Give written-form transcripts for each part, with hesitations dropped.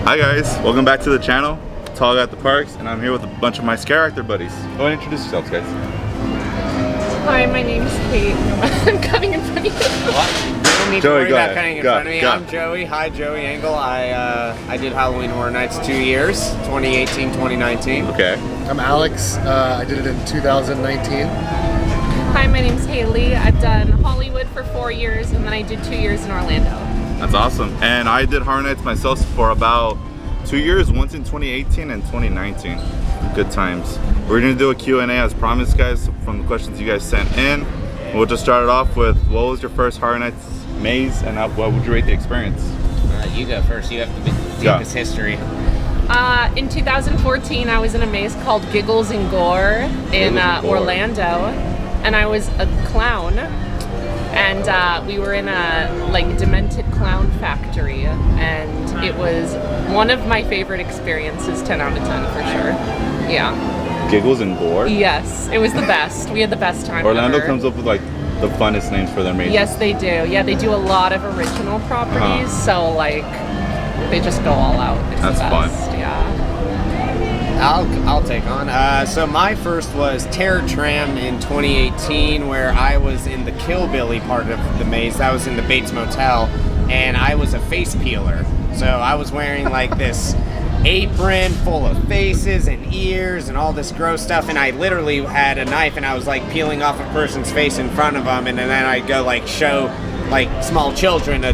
Hi guys, welcome back to the channel. It's Hog at the Parks, and I'm here with a bunch of my scare actor buddies. Go ahead and introduce yourselves, guys. Hi, my name's Kate. I'm cutting in front of you. What? You don't need to worry about cutting in front of me. I'm Joey. Hi, Joey Engel. I did Halloween Horror Nights 2 years, 2018, 2019. Okay. I'm Alex. I did it in 2019. Hi, my name's Haley. I've done Hollywood for 4 years, and then I did 2 years in Orlando. That's awesome. And I did Horror Nights myself for about 2 years, once in 2018 and 2019. Good times. We're gonna do a Q&A as promised, guys, from the questions you guys sent in. We'll just start it off with, what was your first Horror Nights maze, and what would you rate the experience? You go first. You have the deepest history. In 2014, I was in a maze called Giggles and Gore in Orlando, and I was a clown. And we were in a demented clown factory, and it was one of my favorite experiences. 10 out of 10 for sure. Yeah. Giggles and Gore? Yes, it was the best. We had the best time. Orlando ever. comes up with the funnest names for their mazes. Yes, they do. Yeah, they do a lot of original properties, so they just go all out. It's That's the best. fun. Yeah. I'll take on. So my first was Terror Tram in 2018, where I was in the Killbilly part of the maze. That was in the Bates Motel, and I was a face peeler. So I was wearing this apron full of faces and ears and all this gross stuff, and I literally had a knife and I was peeling off a person's face in front of them, and then I'd go show small children a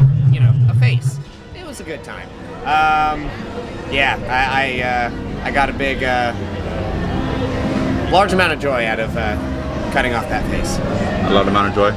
face. It was a good time. Yeah, I got a big large amount of joy out of cutting off that face. A lot amount of joy?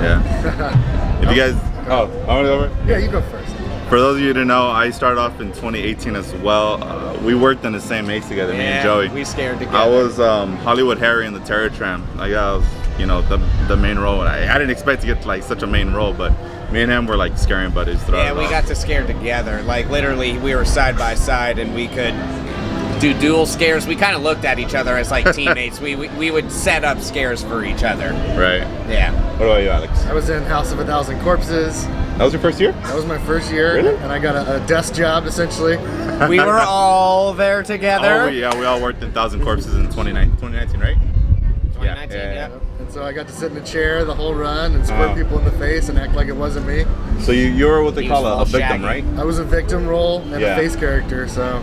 Yeah. If you guys... Oh, I want to go over? Yeah, you go first. For those of you who don't know, I started off in 2018 as well. We worked in the same maze together, me and Joey. We scared together. I was Hollywood Harry in the Terror Tram. I was, the main role. I didn't expect to get such a main role, but me and him were scaring buddies throughout. Yeah, we got to scare together. Literally, we were side by side, and we could do dual scares. We kind of looked at each other as teammates. We would set up scares for each other. Right. Yeah. What about you, Alex? I was in House of a Thousand Corpses. That was your first year? That was my first year. Really? And I got a desk job, essentially. We were all there together. Oh, yeah, we all worked in Thousand Corpses in 2019, right? 2019, yeah. And so I got to sit in a chair the whole run and squirt people in the face and act like it wasn't me. So you were what they call a victim, shaggy. right? I was a victim role and a face character, so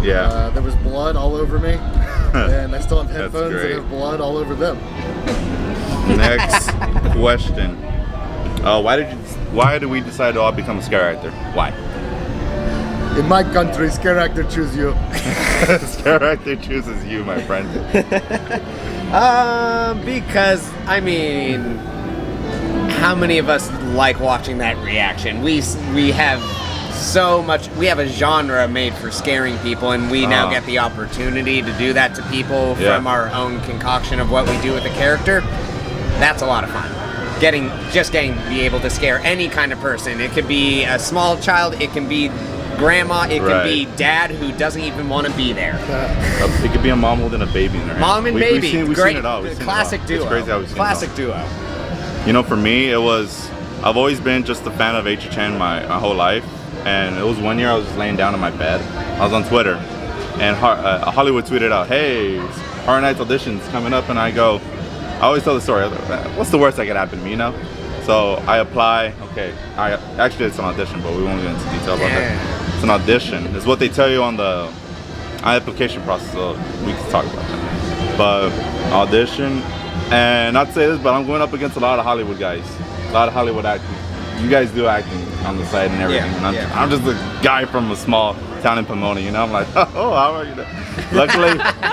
yeah. There was blood all over me. And I still have headphones that great. have blood all over them. Next question. Why did we decide to all become a scare actor? Why? In my country, scare actor choose you. Scare actor chooses you, my friend. Because, how many of us like watching that reaction? We have so much, we have a genre made for scaring people, and we now get the opportunity to do that to people from our own concoction of what we do with the character. That's a lot of fun. Getting to be able to scare any kind of person. It could be a small child, it can be grandma, it can be dad who doesn't even want to be there. It could be a mom holding a baby in her hand. Mom and baby. We've Great. seen it all. Classic duo. It's crazy how we've seen Classic it all. duo. For me, I've always been just a fan of HHN my whole life. And it was one year I was just laying down in my bed. I was on Twitter, and Hollywood tweeted out, "Hey, Horror Nights auditions coming up," and I always tell the story. What's the worst that could happen to me, So I apply. Okay, actually it's an audition, but we won't get into detail about that. It's an audition. It's what they tell you on the application process. So we can talk about that. But audition, and not to say this, but I'm going up against a lot of Hollywood guys, a lot of Hollywood acting. You guys do acting on the side and everything. And I'm just a guy from a small town in Pomona, I'm like, oh, how are you?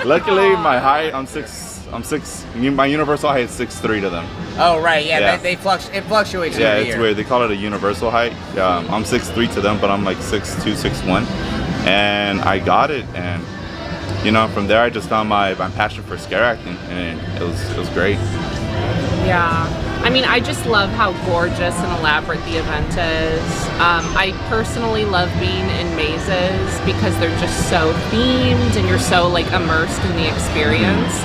Luckily, my height, I'm six. My universal height is 6'3" to them. Oh right, yeah. It fluctuates. Yeah, every it's year. weird. They call it a universal height. I'm 6'3" to them, but I'm 6'2", 6'1", and I got it. And from there, I just found my passion for scare acting, and it was great. Yeah. I just love how gorgeous and elaborate the event is. I personally love being in mazes because they're just so themed and you're so immersed in the experience.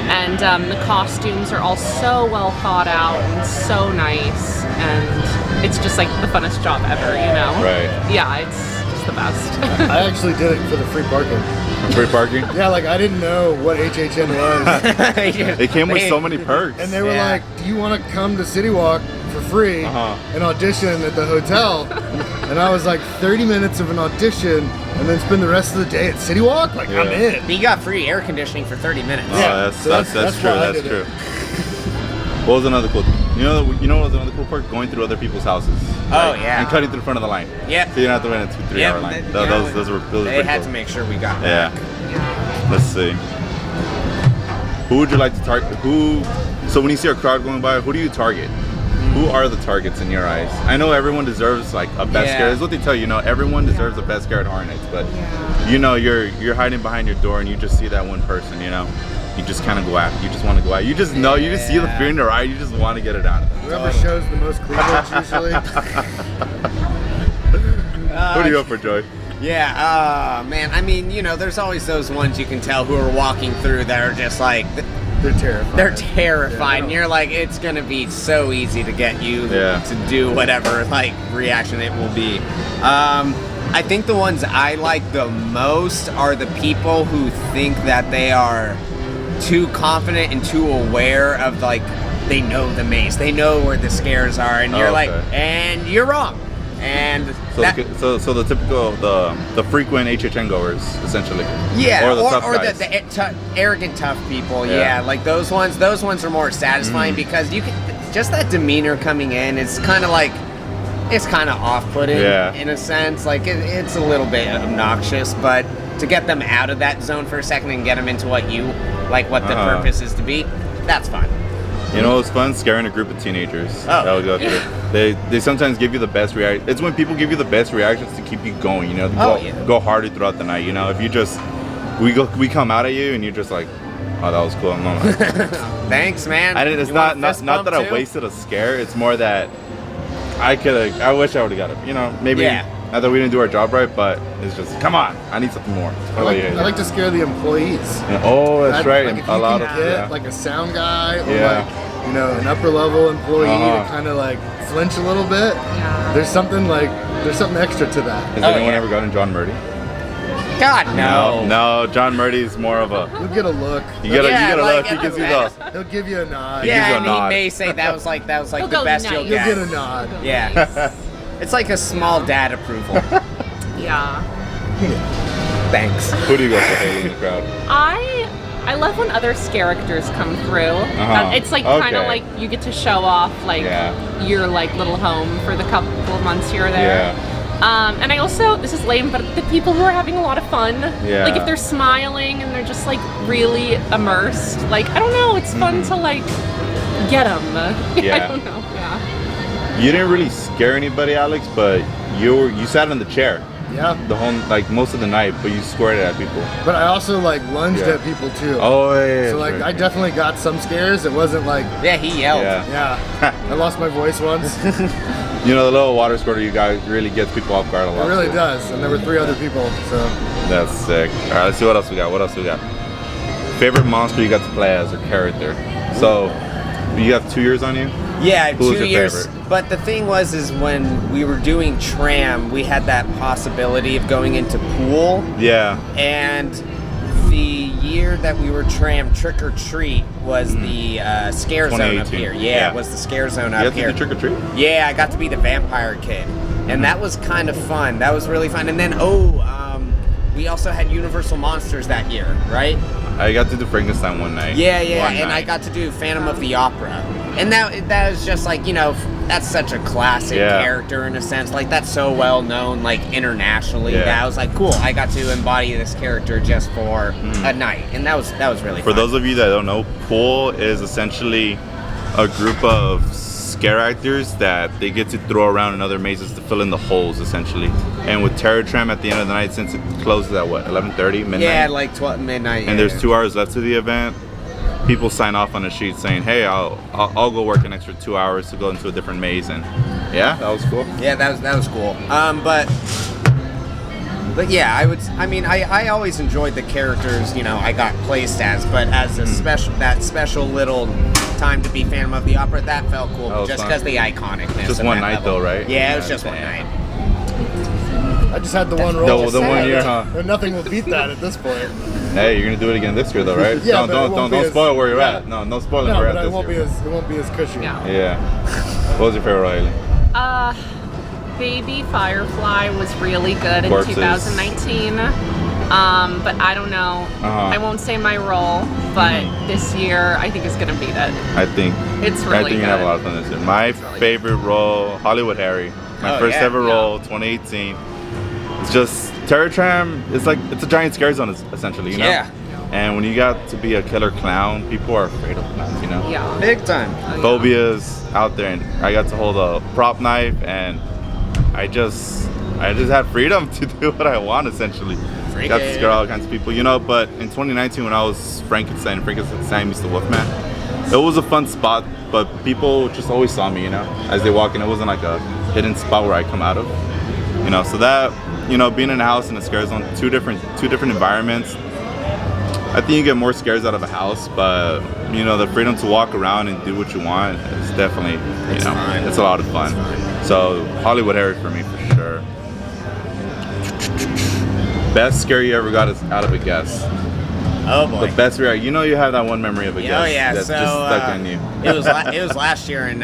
And the costumes are all so well thought out and so nice, and it's just the funnest job ever, Right. Yeah, it's just the best. I actually did it for the free parking. Free parking. Yeah, like I didn't know what HHN was. It came with so many perks. And they were like, do you want to come to City Walk for free and audition at the hotel? And I was like, 30 minutes of an audition and then spend the rest of the day at City Walk? Like, I'm in. You got free air conditioning for 30 minutes. Oh, that's true. That's true. What was another cool thing? You know what was another cool part? Going through other people's houses. Oh, yeah. And cutting through the front of the line. Yeah. So you don't have to wait a 2-3 hour line. Those were They had cool. to make sure we got Yeah. back. Let's see. Who would you like to target? So when you see a crowd going by, who do you target? Who are the targets in your eyes? I know everyone deserves like a best scare. That's what they tell you. You know, everyone deserves a best scare at Horror Nights, but you know, you're hiding behind your door and you just see that one person. You know, you just kind of go after. You just want to go out. You just know. You just see the fear in their eye. You just want to get it out of them. Whoever shows the most cleavage usually. Who do you hope for, Joy? Yeah, man, I mean, you know, there's always those ones you can tell who are walking through that are just like, They're terrified. they're terrified, and Yeah. you're like, it's gonna be so easy to get you to do whatever, like, reaction it will be. I think the ones I like the most are the people who think that they are too confident and too aware of, like, they know the maze, they know where the scares are, and you're like, and you're wrong. And so the typical the frequent HHN goers essentially. Yeah, or the tough guys. the arrogant tough people. Yeah, like those ones are more satisfying because you can just that demeanor coming in. It's kind of like it's kind of off-putting in a sense. Like it's a little bit obnoxious, but to get them out of that zone for a second and get them into what the purpose is to be, that's fun. You know, it's fun scaring a group of teenagers. Oh. That would go through. They sometimes give you the best reaction. It's when people give you the best reactions to keep you going. You know, go harder throughout the night. You know, if you just we come out at you and you're just like, oh, that was cool. I'm like, thanks, man. It's not that I wasted a scare. It's more that I wish I would have got it. You know, maybe not that we didn't do our job right, but it's just come on. I need something more. I like to scare the employees. Yeah. Oh, that's right. Like if you lot can of get like a sound guy or like an upper level employee to kind of like flinch a little bit. Yeah. There's something extra to that. Has anyone ever gotten John Murdy? God no. No, John Murdy's more of a. You'll get a look. You get a look. He gives you the. He'll give you a nod. Yeah, and he may say that was like the best you'll get. You'll get a nod. Yeah. It's like a small dad approval. Yeah. Thanks. Who do you go for, Haley, in the crowd? I love when other characters come through. It's like kind of like you get to show off like your like little home for the couple of months you're there. Yeah. And I also, this is lame, but the people who are having a lot of fun, like if they're smiling and they're just like really immersed, like I don't know, it's fun to like get them. Yeah. I don't know. Yeah. You didn't really scare anybody, Alex, but you sat in the chair. Yeah. The whole most of the night, but you squared it at people. But I also like lunged at people too. Oh yeah. So like I definitely got some scares. It wasn't like he yelled. Yeah. I lost my voice once. You know, the little water squirter you got really gets people off guard a lot. It really does. And there were 3 other people, so. That's sick. All right, let's see what else we got. Favorite monster you got to play as or character? So, you have 2 years on you? Yeah, Who was 2 your years. favorite? But the thing is when we were doing tram, we had that possibility of going into pool. Yeah. And the year that we were tram trick or treat was the scare zone up here. Yeah, it was the scare zone up here. You had to do trick or treat? Yeah, I got to be the vampire kid, and that was kind of fun. That was really fun. And then we also had Universal Monsters that year, right? I got to do Frankenstein one night. Yeah, and I got to do Phantom of the Opera. And that was just like, you know, that's such a classic character in a sense. Like, that's so well known, like, internationally. That I was like, cool, I got to embody this character just for a night. And that was really fun. For those of you that don't know, Pool is essentially a group of scare actors that they get to throw around in other mazes to fill in the holes, essentially. And with Terror Tram at the end of the night, since it closes at what, 11:30, midnight? Yeah, like 12 midnight. And there's 2 hours left to the event. People sign off on a sheet saying, "Hey, I'll go work an extra 2 hours to go into a different maze." And that was cool. Yeah, that was cool. But yeah, I always enjoyed the characters, you know, I got placed as, but as a special little time to be Phantom of the Opera, that felt cool, just because the iconicness. Just one night though, right? Yeah, it was just one night. I just had the one roll. The 1 year, huh? And nothing will beat that at this point. Hey, you're gonna do it again this year, though, right? Yeah, don't spoil where you're at. No spoiling No, where but you're at this year. it won't be as cushy. Yeah. Yeah. What was your favorite, Riley? Baby Firefly was really good in Corpses. 2019. But I don't know. I won't say my role, but this year I think is gonna beat it. I think It's really I think you're gonna have a lot of fun this year. My favorite role, Hollywood Harry. My first ever role, 2018. It's just Terror Tram. It's like it's a giant scare zone, essentially. You know. Yeah. And when you got to be a killer clown, people are afraid of clowns. You know. Yeah. Big time. Phobias out there, and I got to hold a prop knife, and I just had freedom to do what I want, essentially. Got to scare all kinds of people, you know. But in 2019, when I was Frankenstein meets the Wolfman, it was a fun spot. But people just always saw me, you know, as they walk in. It wasn't like a hidden spot where I come out of, you know. So that, you know, being in a house in a scare zone, two different environments. I think you get more scares out of a house, but you know, the freedom to walk around and do what you want is definitely, you know, it's a lot of fun. So Hollywood Harry for me for sure. Best scare you ever got is out of a guest. Oh boy. The best scare, you know, you have that one memory of a guest. Oh yeah, that's so just stuck on you. it was last year in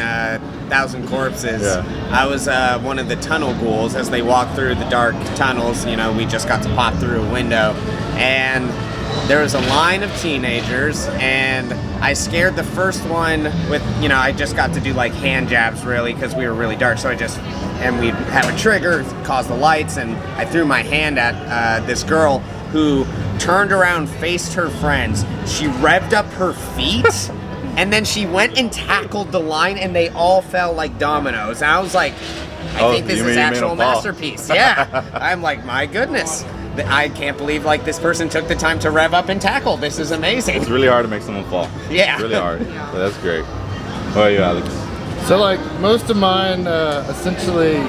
Thousand Corpses. Yeah. I was one of the tunnel ghouls as they walked through the dark tunnels. You know, we just got to pop through a window, and there was a line of teenagers, and I scared the first one with, you know, I just got to do like hand jabs really because we were really dark. So and we'd have a trigger, cause the lights, and I threw my hand at this girl who turned around, faced her friends. She revved up her feet, and then she went and tackled the line, and they all fell like dominoes. And I was like, I think this is actual masterpiece. Yeah. I'm like, my goodness. I can't believe like this person took the time to rev up and tackle. This is amazing. It's really hard to make someone fall. Yeah. It's really hard. But that's great. What about you, Alex? So like most of mine essentially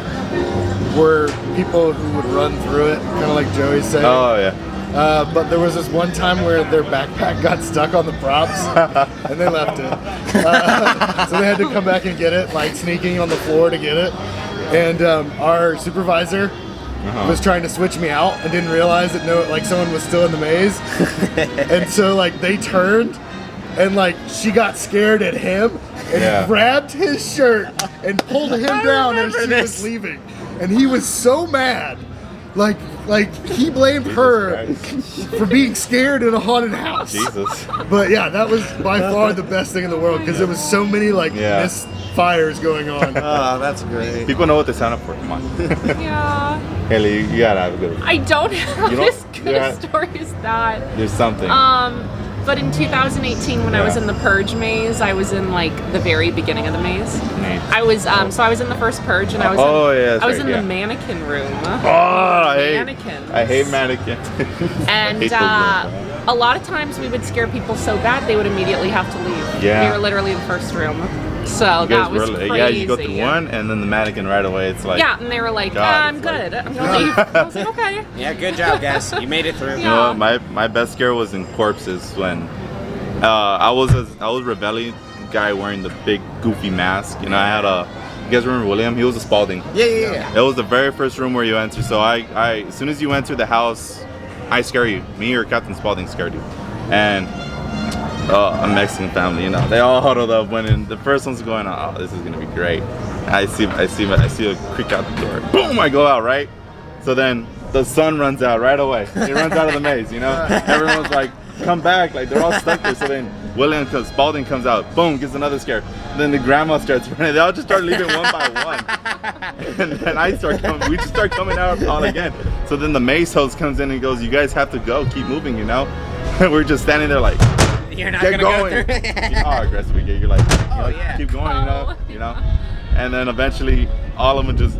were people who would run through it, kind of like Joey said. Oh yeah. But there was this one time where their backpack got stuck on the props and they left it. So they had to come back and get it, like sneaking on the floor to get it. And our supervisor was trying to switch me out and didn't realize that someone was still in the maze. And so like they turned and like she got scared at him and grabbed his shirt and pulled him down as she was leaving. And he was so mad. Like he blamed her for being scared in a haunted house. Jesus. But yeah, that was by far the best thing in the world because there was so many like misfires going on. Oh, that's great. People know what they sign up for. Come on. Yeah. Haley, you gotta have a good one. I don't have You don't- as good a story as that. There's something. But in 2018, when I was in the Purge maze, I was in like the very beginning of the maze. Neat. I was so I was in the first Purge, and I was I was in the mannequin room. I hate mannequins. And a lot of times we would scare people so bad they would immediately have to leave. Yeah. We were literally in the first room. So that was crazy. Yeah, you go through one and then the mannequin right away. It's like and they were like, I'm good. I'm gonna leave. I was like, okay. Yeah, good job, guys. You made it through. You know, my best scare was in Corpses when I was Ravelli guy wearing the big goofy mask. You know, I had you guys remember William? He was a Spalding. Yeah. It was the very first room where you enter. So I as soon as you enter the house, I scare you. Me or Captain Spalding scared you. And a Mexican family, you know, they all huddled up when the first one's going, oh, this is gonna be great. I see a creak out the door. Boom! I go out, right? So then the son runs out right away. He runs out of the maze, you know. Everyone's like, come back, like they're all stuck there. So then Spalding comes out, boom, gets another scare. Then the grandma starts running. They all just start leaving one by one. And then we just start coming out all again. So then the maze host comes in and goes, you guys have to go, keep moving, you know. And we're just standing there like, You're not get gonna going. go through. You know how aggressive we get. You're like, keep going, you know. And then eventually, all of them just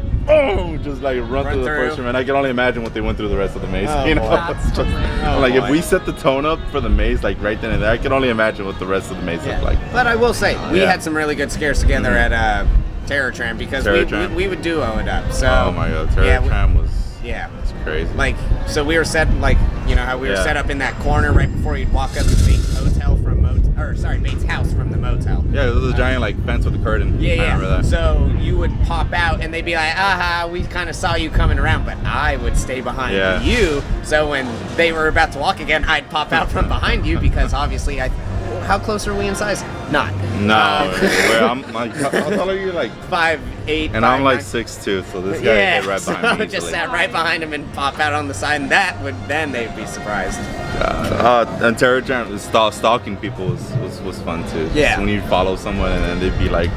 like run through the first room. And I can only imagine what they went through the rest of the maze. You know, That's hilarious. if we set the tone up for the maze, like right then and there, I can only imagine what the rest of the maze looked like. But I will say, we had some really good scares together at Terror Tram because we would duo it up. So oh my God, Terror Tram was it's crazy. Like, so we were set, like, you know how we were set up in that corner right before you'd walk up to the hotel from sorry, Bates' house from the motel. Yeah, there was a giant like fence with a curtain. Yeah, I yeah. remember that. So you would pop out, and they'd be like, "Aha, we kind of saw you coming around," but I would stay behind you. So when they were about to walk again, I'd pop out from behind you because obviously how close are we in size? Not. No, I'm like, how tall are you? Like 5'8", and I'm like 5'9". 6'2", so this guy hit right behind me. Just easily. sat right behind him and pop out on the side, and then they'd be surprised. And Terror Jam stalking people was fun too. Yeah. Just when you follow someone and then they'd be like,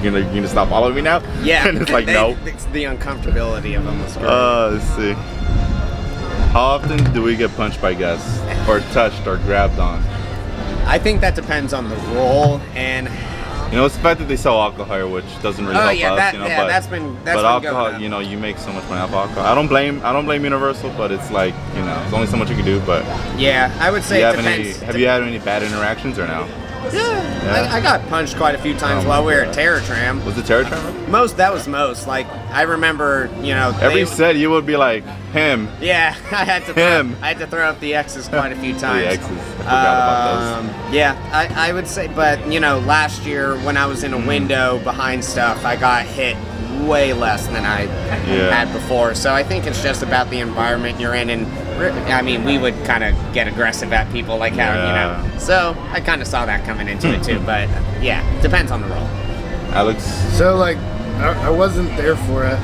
"You're gonna stop following me now?" Yeah. And it's like, no. It's the uncomfortability of them. Let's see. How often do we get punched by guests, or touched, or grabbed on? I think that depends on the role, and You know, it's the fact that they sell alcohol here, which doesn't really help us. You know, but that's been alcohol, going up. you know, you make so much money off alcohol. I don't blame Universal, but it's like, you know, there's only so much you can do. But yeah, I would say it depends. Have you had any bad interactions or no? Yeah. I got punched quite a few times while we were at Terror Tram. Was it Terror Tram? That was most. Like, I remember, you know, every set you would be like, him. Yeah, I had to throw up the X's quite a few times. The X's. I forgot about those. Yeah, I would say, but you know, last year when I was in a window behind stuff, I got hit way less than I had before. So I think it's just about the environment you're in, and I mean, we would kind of get aggressive at people, like how you know. So I kind of saw that coming into it too, but yeah, depends on the role. Alex. So like, I wasn't there for it.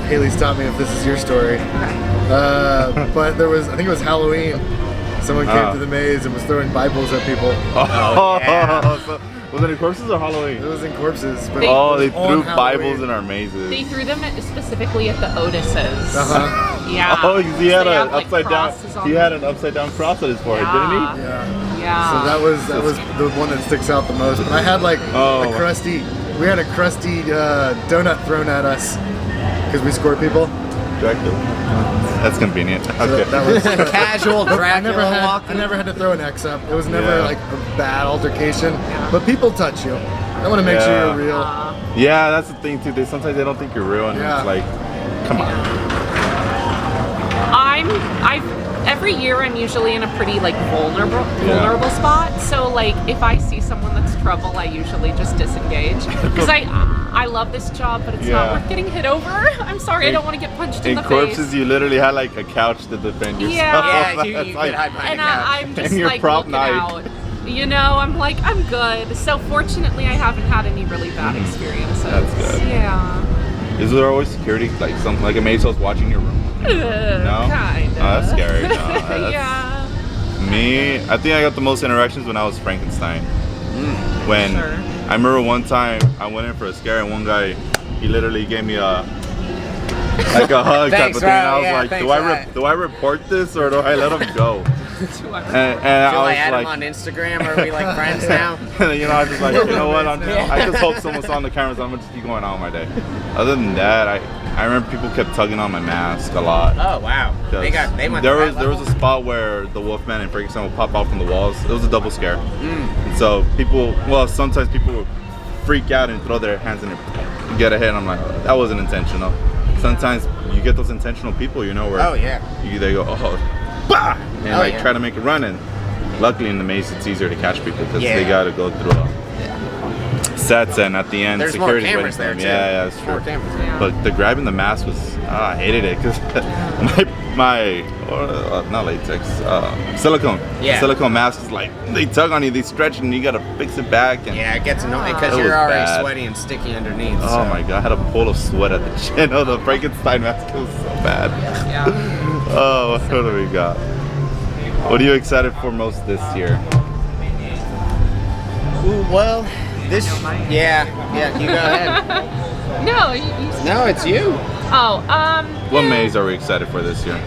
Haley stopped me if this is your story. But I think it was Halloween. Someone came to the maze and was throwing Bibles at people. So, was it in corpses or Halloween? It was in corpses. But they threw on Bibles in our mazes. They threw them specifically at the Otis's. Yeah. Oh, he had an like, upside down. He had an upside down cross on his forehead, didn't he? Yeah. So that was the one that sticks out the most. But I had like we had a crusty donut thrown at us because we scored people. That's convenient. So Okay. that was Casual Dracula I never had to throw an X up. It was never like a bad altercation. But people touch you. I want to make sure you're real. Yeah, that's the thing too. Sometimes they don't think you're real, and it's like, come on. Every year I'm usually in a pretty like vulnerable spot. So like if I see someone that's trouble, I usually just disengage because I love this job, but it's not worth getting hit over. I'm sorry, I don't want to get punched in the face. In corpses, you literally had like a couch to defend yourself. Yeah, you could hide behind and a couch. I'm just your like prop looking night. out. You know, I'm like, I'm good. So fortunately, I haven't had any really bad experiences. That's good. Yeah. Is there always security, like something like a maze house watching your room? No? Kind of. Oh, that's scary. No, Yeah. Me, I think I got the most interactions when I was Frankenstein. When Sure. I remember one time I went in for a scare and one guy, he literally gave me a hug type Thanks, of thing. And I was yeah, like, thanks, do I report this or do I let him go? And Do I I add was him on Instagram? Are we like friends now? you know, I was just like, you know what? I just hope someone saw on the cameras. I'm gonna just keep going on with my day. Other than that, I remember people kept tugging on my mask a lot. Oh wow, they went. There was a spot where the Wolfman and Frankenstein would pop out from the walls. It was a double scare. And so sometimes people would freak out and throw their hands in and get a hit. And I'm like, that wasn't intentional. Sometimes you get those intentional people, you know, where they go, bah! And try to make a run. And luckily in the maze, it's easier to catch people because they got to go through sets, and at the end, there's security's more cameras there waiting too. for them. Yeah, that's true. More cameras. Yeah. But the grabbing the mask was, I hated it because not latex, silicone. Yeah. Silicone mask is like, they tug on you, they stretch, and you gotta fix it back. And Yeah, it gets annoying because That you're was already bad. sweaty and sticky underneath. Oh my god, I had a pool of sweat at the chin of the Frankenstein mask. It was so bad. Yeah. Oh, what do we got? What are you excited for most this year? Ooh, well, you go ahead. No, you No, it's you. Oh, What maze are we excited for this year?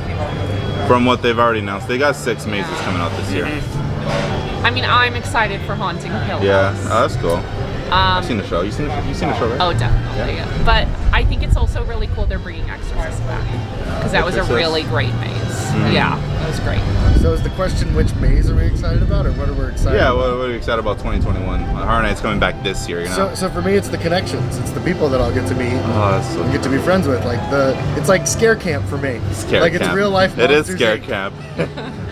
From what they've already announced, they got 6 mazes coming out this year. I mean, I'm excited for Haunting Hill Yeah, House. oh, that's cool. I've seen the show. You seen the show, right? Oh, definitely. Yeah. But I think it's also really cool they're bringing Exorcist back because that was a Exorcist? really great maze. Yeah. was great. So is the question, which maze are we excited about, or what are we excited Yeah, about? what are you excited about 2021? Horror Nights coming back this year, you know? So for me, it's the connections. It's the people that I'll get to meet. Oh, that's so And get to be friends with. It's like scare camp for me. Scare like camp. it's real life. It is Monsters, scare Inc. camp.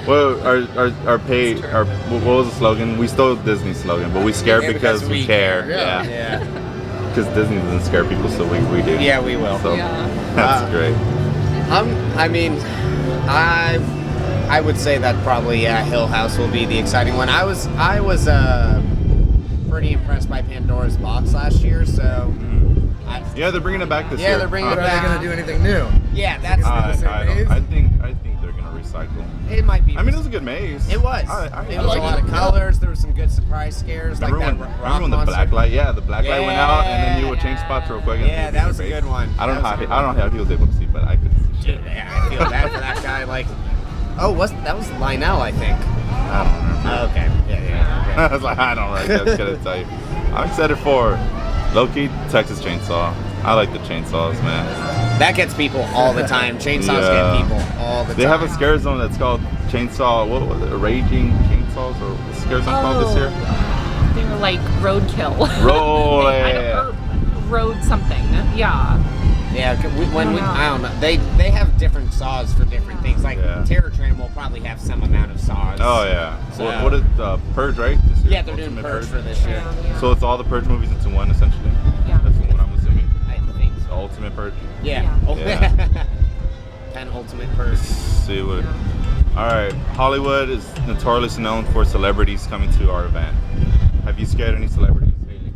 Well, what was the slogan? We stole Disney's slogan, but we scare Yeah, because we care. Yeah. Yeah. Because Disney doesn't scare people, so we do. Yeah, we will. So Yeah. that's great. I mean, I would say that probably Hill House will be the exciting one. I was pretty impressed by Pandora's Box last year, so Yeah, they're bringing it back this Yeah, year. they're bringing But it are they back. going to do anything new? yeah, that's I same think maze? they're gonna recycle. it might be. I mean, it was a good maze. It was. It was like a lot of colors. There were some good surprise scares, like Remember that when, rock remember when the monster. black light? Yeah, the black light went out, and then you would change Yeah. spots real quick. And Yeah, it'd that be was a your good face. one. I don't know That was a good how he was able to see, but I could see shit. Yeah, I feel bad for that guy. Like, that was Lionel, I think. I don't remember. Okay. Yeah. I was like, I don't really. I was gonna tell you. I'm excited for Loki Texas Chainsaw. I like the chainsaws, man. That gets people all the time. Chainsaws Yeah. get people all the time. They have a scare zone that's called Chainsaw. What was it? Raging Chainsaws, or what's the scare zone called this year? They were like roadkill. Roll I don't, or road something. Yeah. Yeah, I don't know. They have different saws for different things. Like Yeah. Terror Tram will probably have some amount of saws. Oh yeah. So- What is Purge, right? This year? Yeah, they're doing Ultimate Purge for this year. So it's all the Purge movies into one, essentially. Yeah. That's what I'm assuming. I think The so. Ultimate Purge. Yeah. Yeah. Penultimate Purge. See what? All right. Hollywood is notoriously known for celebrities coming to our event. Have you scared any celebrities, Haley?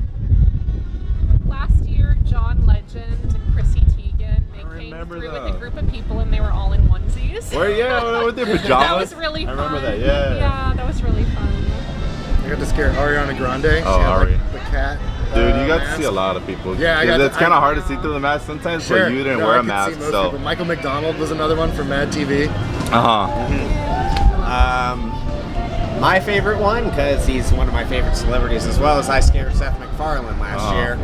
Last year, John Legend and Chrissy Teigen, they came remember through that. with a group of people and they were all in onesies. Where? Yeah, with their pajamas. That was really I fun. remember that. Yeah. Yeah, that was really fun. I got to scare Ariana Grande. She Oh, had, Ari. the cat. Dude, you got mask. to see a lot of people. Yeah, I 'Cause got it's to- kind I- of hard to see through the mask sometimes, Sure. but you didn't No, wear I a could see mask, most so. people. Michael McDonald was another one from Mad TV. Uh huh. My favorite one, because he's one of my favorite celebrities as well, is I scared Seth MacFarlane last Oh. year.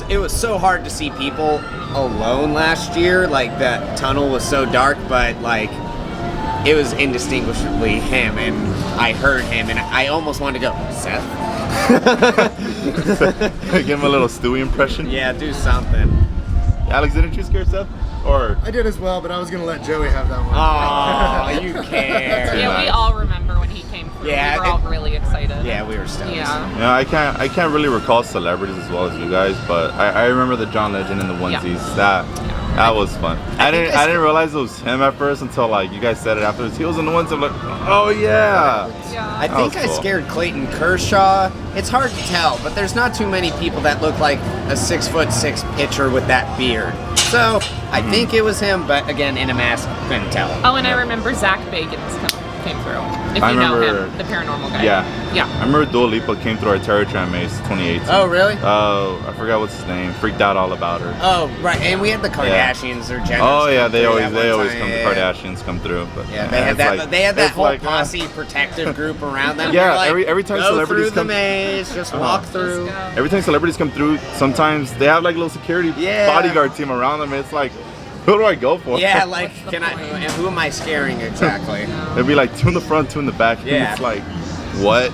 It was so hard to see people alone last year. Like, that tunnel was so dark, but like it was indistinguishably him, and I heard him, and I almost wanted to go, Seth. Give him a little Stewie impression. Yeah, do something. Alex, didn't you scare Seth? Or I did as well, but I was going to let Joey have that one. Oh, you care. Yeah, nice. we all remember when he came through. Yeah, we were all really excited. Yeah, we were stoked. Yeah. you know, I can't really recall celebrities as well as you guys, but I remember the John Legend and the onesies. That was fun. I didn't realize it was him at first until like you guys said it afterwards. He was in the ones I'm like, oh yeah. Yeah. I think That I was cool. scared Clayton Kershaw. It's hard to tell, but there's not too many people that look like a 6'6" pitcher with that beard. So I think it was him, but again, in a mask, couldn't tell. Oh, and I remember Zach Bagans came through. If I you know remember- him, the paranormal guy. Yeah. Yeah. I remember Dua Lipa came through our Terror Tram maze 2018. Oh, really? Oh, I forgot what's his name. Freaked out all about her. Oh, right. And we had the Kardashians or Jenners. Oh yeah, come they through always at they one always time, come. yeah. The Kardashians come through, but Yeah, they had it's that. like- They had that it's whole like, posse protective group around them. Yeah, They're like, every time go celebrities through the come- maze, just walk through. Just go. Every time celebrities come through, sometimes they have like a little security Yeah. bodyguard team around them. It's like, who do I go for? Yeah, like, and who am I scaring exactly? It'd be like two in the front, two in the back. And Yeah. it's like, what?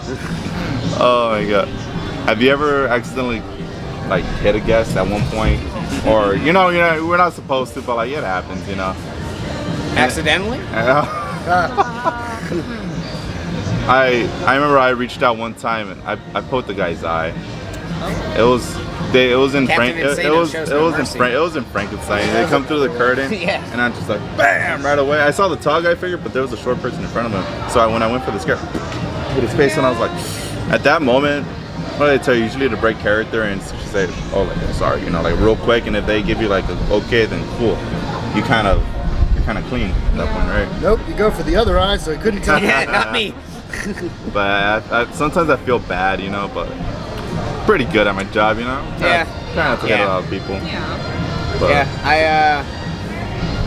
Oh my god. Have you ever accidentally like hit a guest at one point, or you know, we're not supposed to, but like it happens, you know. Accidentally? I remember I reached out one time and I poked the guy's eye. It was in Captain Insano shows no mercy. It was in Frankenstein. They come through the curtain, Yeah. and I'm just like, bam, right away. I saw the tall guy figure, but there was a short person in front of him. So when I went for the scare, hit his face, and I was like, at that moment, what do they tell you? Usually to break character and just say, oh, like, I'm sorry, you know, like real quick. And if they give you like a okay, then cool. You're kind of clean at that point, right? Nope, you go for the other eye, so he couldn't tell. Yeah, not me. But sometimes I feel bad, you know, but pretty good at my job, you know. Yeah. Kind of forget Yeah. a lot of people. Yeah. But, Yeah,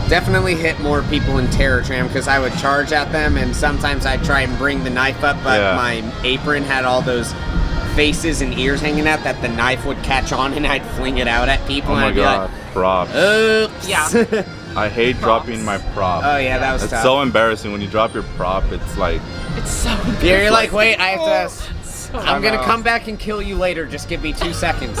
I definitely hit more people in Terror Tram because I would charge at them, and sometimes I'd try and bring the knife up, but Yeah. my apron had all those faces and ears hanging out that the knife would catch on, and I'd fling it out at people, Oh and my I'd be god, props. like, oops. Yeah. I hate Props. dropping my prop. Oh yeah, that was It's tough. so embarrassing when you drop your prop. It's like, It's so Yeah, you're like, wait, I have to. so I'm gonna out. come back and kill you later. Just give me 2 seconds.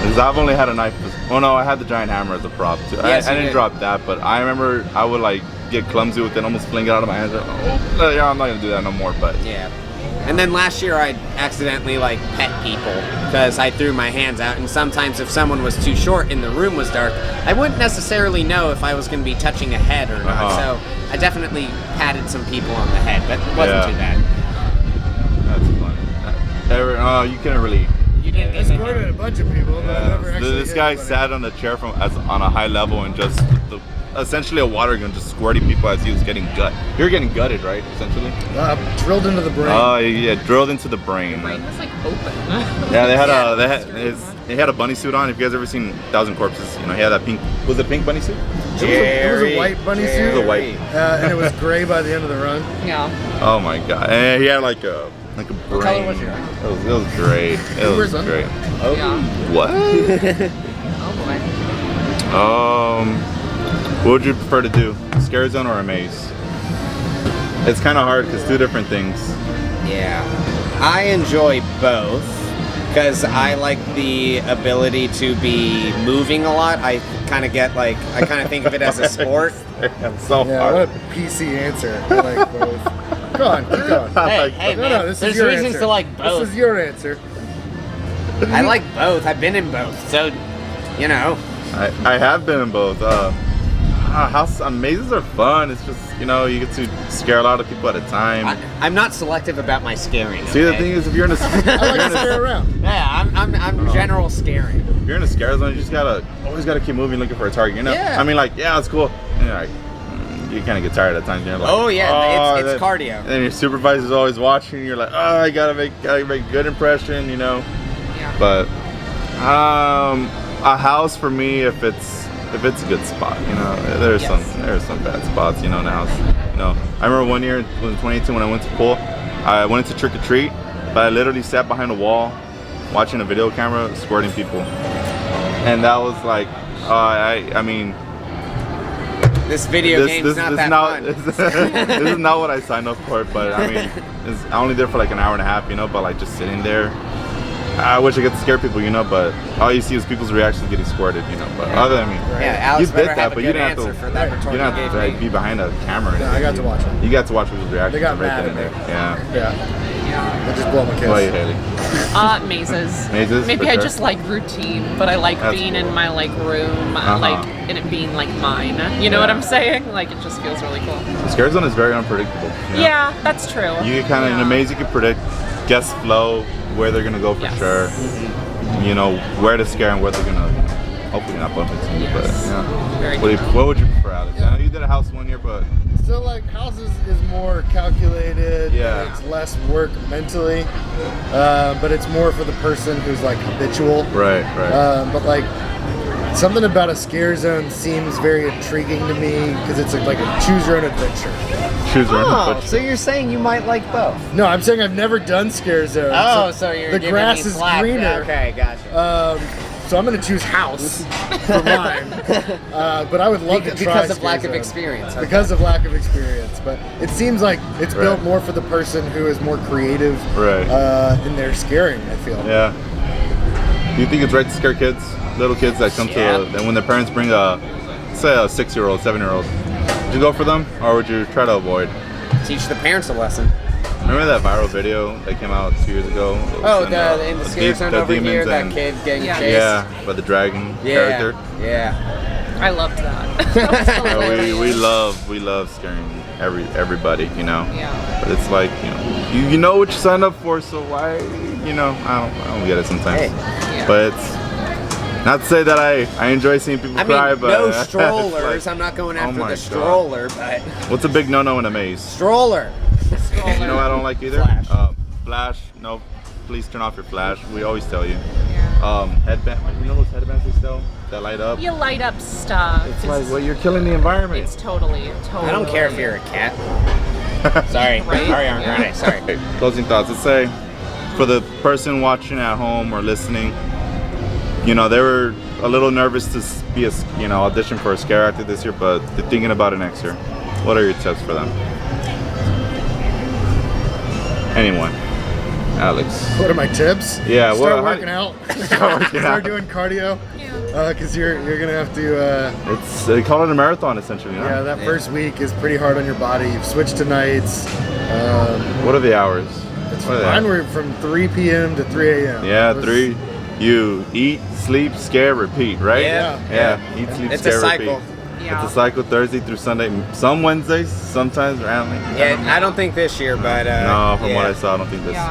because I've only had a knife. Oh no, I had the giant hammer as a prop too. Yes, I you didn't did. drop that, but I remember I would like get clumsy with it, almost fling it out of my hands. Oh, yeah, I'm not gonna do that no more. But Yeah. And then last year I accidentally like pet people because I threw my hands out, and sometimes if someone was too short and the room was dark, I wouldn't necessarily know if I was going to be touching a head or not. Uh-huh. So I definitely patted some people on the head, but it wasn't Yeah. too bad. that's fun. You couldn't really. You didn't. I squirted a bunch of people, but I never actually This hit guy anybody. sat on the chair on a high level and just essentially a water gun, just squirting people as he was getting gut. You're getting gutted, right? Essentially. Drilled into the brain. Oh yeah, drilled into the brain. brain was like open. Yeah, Yeah, they had a bunny suit on. If you guys ever seen Thousand Corpses, you know he had that pink. Was it pink bunny suit? It was a white bunny suit. It was a white. And it was gray by the end of the run. Yeah. Oh my god! And he had like a brain. color was yours? It was great. It was Where's great. Yeah. What? Oh boy. What would you prefer to do? Scare zone or a maze? It's kind of hard because two different things. Yeah. I enjoy both because I like the ability to be moving a lot. I kind of think of it as a sport. It's so Yeah, hard. what a PC answer. I like both. Go on, keep going. No, this there's is your reasons answer. to like both. This is your answer. I like both. I've been in both, so you know. I have been in both. Mazes are fun. It's just, you know, you get to scare a lot of people at a time. I'm not selective about my scaring. See, the okay? thing is, if you're in a I like to stare around. Yeah, I'm general scaring. if you're in a scare zone, you just always gotta keep moving, looking for a target. You know? Yeah. I mean, like, yeah, it's cool. And you're like, you kind of get tired at times. You're like, Oh yeah, it's then- cardio. And then your supervisor's always watching. And you're like, oh, I gotta make good impression. You know. Yeah. But a house for me, if it's a good spot, you know, there's some bad spots, you know, in the house. You know, I remember one year in 2018 when I went to pool, I went into trick or treat, but I literally sat behind a wall, watching a video camera, squirting people, and that was like, I mean, This video game's not that fun. this is not what I signed up for, but I mean, I only there for like an hour and a half, you know, but like just sitting there. I wish I could scare people, you know, but all you see is people's reactions getting squirted, you know. But other than Yeah, Alex you better did have that, a but you good didn't have answer to. for that You retort don't you have to gave like, me. be behind a camera. Or No, I got to watch it. You got to watch people's reactions. They got right mad then and at there. me. Yeah. Yeah. I just blow my kiss. What about you, Haley? Mazes. Mazes, Maybe for I sure. just like routine, but I like That's being cool. in my like room, Uh-huh. like and it being like mine. You know what I'm saying? Like it just feels really cool. The scare zone is very unpredictable. You know? Yeah, that's true. You kind of in a maze, you can predict guest flow, where they're gonna go for Yes. sure. You know where to scare and where they're gonna. Hopefully not bump into you, but Yes. yeah. Very What would you prefer, Alex? I know you did a house one year, but So like houses is more calculated. Yeah. And it's less work mentally, but it's more for the person who's like habitual. right. But like something about a scare zone seems very intriguing to me because it's like a choose your own adventure. Choose your own Oh, adventure. so you're saying you might like both? No, I'm saying I've never done scare zones. Oh, so you're the giving grass me is slack. greener. Okay, gotcha. So I'm gonna choose house for mine. But I would love to try Because of scare lack of zone. experience. Okay. Because of lack of experience, but it seems like it's built Right. more for the person who is more creative Right. in their scaring. I feel. Yeah. Do you think it's right to scare kids, little kids that come Yeah. and when their parents bring say a 6-year-old, 7-year-old, would you go for them or would you try to avoid? Teach the parents a lesson. Remember that viral video that came out 2 years ago? It was Oh, when, in the scare zone over demons here, that and- kid getting Yeah. chased. Yeah, but the dragon character. Yeah. I loved that. That was Yeah, hilarious. we love scaring everybody, you know. Yeah. But it's like, you know what you signed up for, so why, you know, I don't get it sometimes. Hey. Yeah. But it's not to say that I enjoy seeing people I cry, mean, but no it's strollers. like, I'm not going oh after my the God. stroller, but what's a big no-no in a maze? stroller. You know what I don't like either? Flash. Flash, no, please turn off your flash. We always tell you. Yeah. Headband, you know those headbands they sell that light up? You light up stuff. It's like, well, you're killing the environment. It's totally. I don't care if you're a cat. Sorry. Right? Sorry, Yeah. sorry. Okay, closing thoughts. Let's say for the person watching at home or listening, you know, they were a little nervous to be audition for a scare actor this year, but they're thinking about it next year. What are your tips for them? Anyone? Alex. What are my tips? Yeah, start working out. Start Start doing cardio. Because you're gonna have to. They call it a marathon essentially. Yeah, that first week is pretty hard on your body. You've switched to nights. What are the hours? Mine were from 3 p.m. to 3 a.m. Yeah, 3. You eat, sleep, scare, repeat, right? Yeah. Eat, sleep, It's scare, a cycle. repeat. Yeah. It's a cycle, Thursday through Sunday. Some Wednesdays, sometimes randomly. Yeah, I don't think this year, but No, from yeah. what I saw, I don't think this Yeah.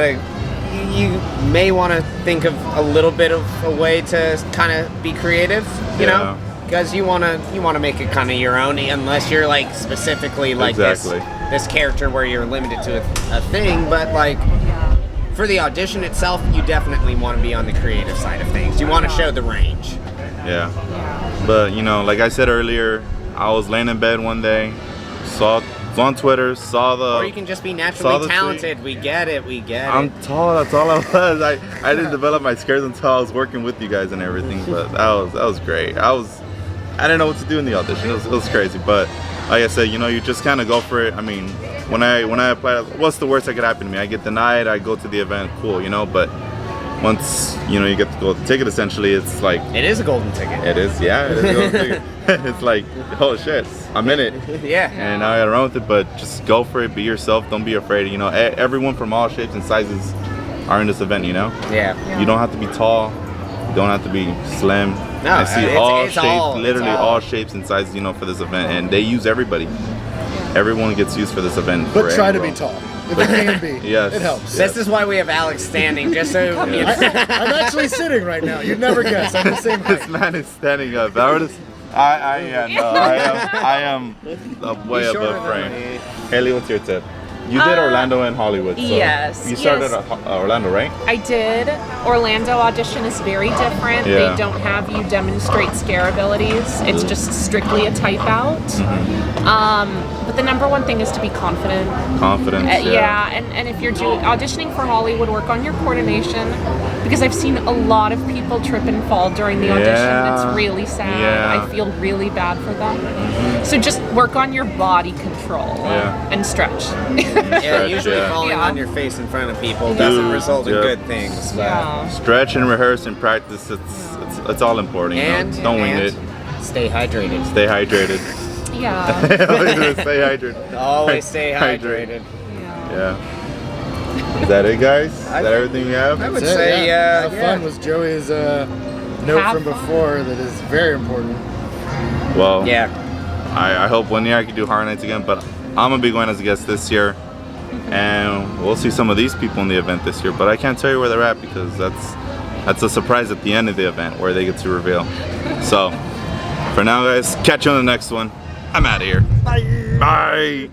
year. You may want to think of a little bit of a way to kind of be creative, you know, because you want to make it kind of your own, unless you're like specifically like this character where you're limited to a thing. But like for the audition itself, you definitely want to be on the creative side of things. You want to show the range. Yeah. But like I said earlier, I was laying in bed one day, saw on Twitter, saw the. Or you can just be naturally talented. We get it. I'm tall. That's all I was. I didn't develop my scares until I was working with you guys and everything. But that was great. I didn't know what to do in the audition. It was crazy. But like I said, you just kind of go for it. I mean, when I applied, what's the worst that could happen to me? I get denied. I go to the event. Cool, But once you get the golden ticket, essentially, it's like it is a golden ticket. It is. Yeah, it is a golden ticket. It's like, oh shit, I'm in it. Yeah. And I got around with it, but just go for it. Be yourself. Don't be afraid. Everyone from all shapes and sizes are in this event. Yeah. You don't have to be tall. You don't have to be slim. No, I see all shapes, literally all. all shapes and sizes. For this event, and they use everybody. Everyone gets used for this event. But try to be tall. If it can be. Yes. It helps. This is why we have Alex standing, just so I'm actually sitting right now. You'd never guess. I'm the same height. This man is standing up. I am way He's shorter above than frame. me. Haley, what's your tip? You did Orlando and Hollywood. So yes, You started yes. at Orlando, right? I did. Orlando audition is very different. Yeah. They don't have you demonstrate scare abilities. It's just strictly a type out. But the number one thing is to be confident. Confidence. And if you're auditioning for Hollywood, work on your coordination, because I've seen a lot of people trip and fall during the audition. Yeah. It's really sad. Yeah. I feel really bad for them. So just work on your body control and stretch. Yeah, usually Yeah. falling Yeah. on your face in front of people doesn't Dude, result in yeah. good things. But Stretch and rehearse and practice. It's all important. Don't wing it. Stay hydrated. Stay hydrated. Yeah. Stay hydrated. Always stay hydrated. Yeah. Is that it, guys? Is that everything you have? I would That's it, say, How fun was Joey's note Have from before that is very important. Well, Yeah. I hope one year I can do Horror Nights again, but I'm gonna be going as a guest this year, and we'll see some of these people in the event this year. But I can't tell you where they're at because that's a surprise at the end of the event where they get to reveal. So for now, guys, catch you on the next one. I'm out of here. Bye. Bye.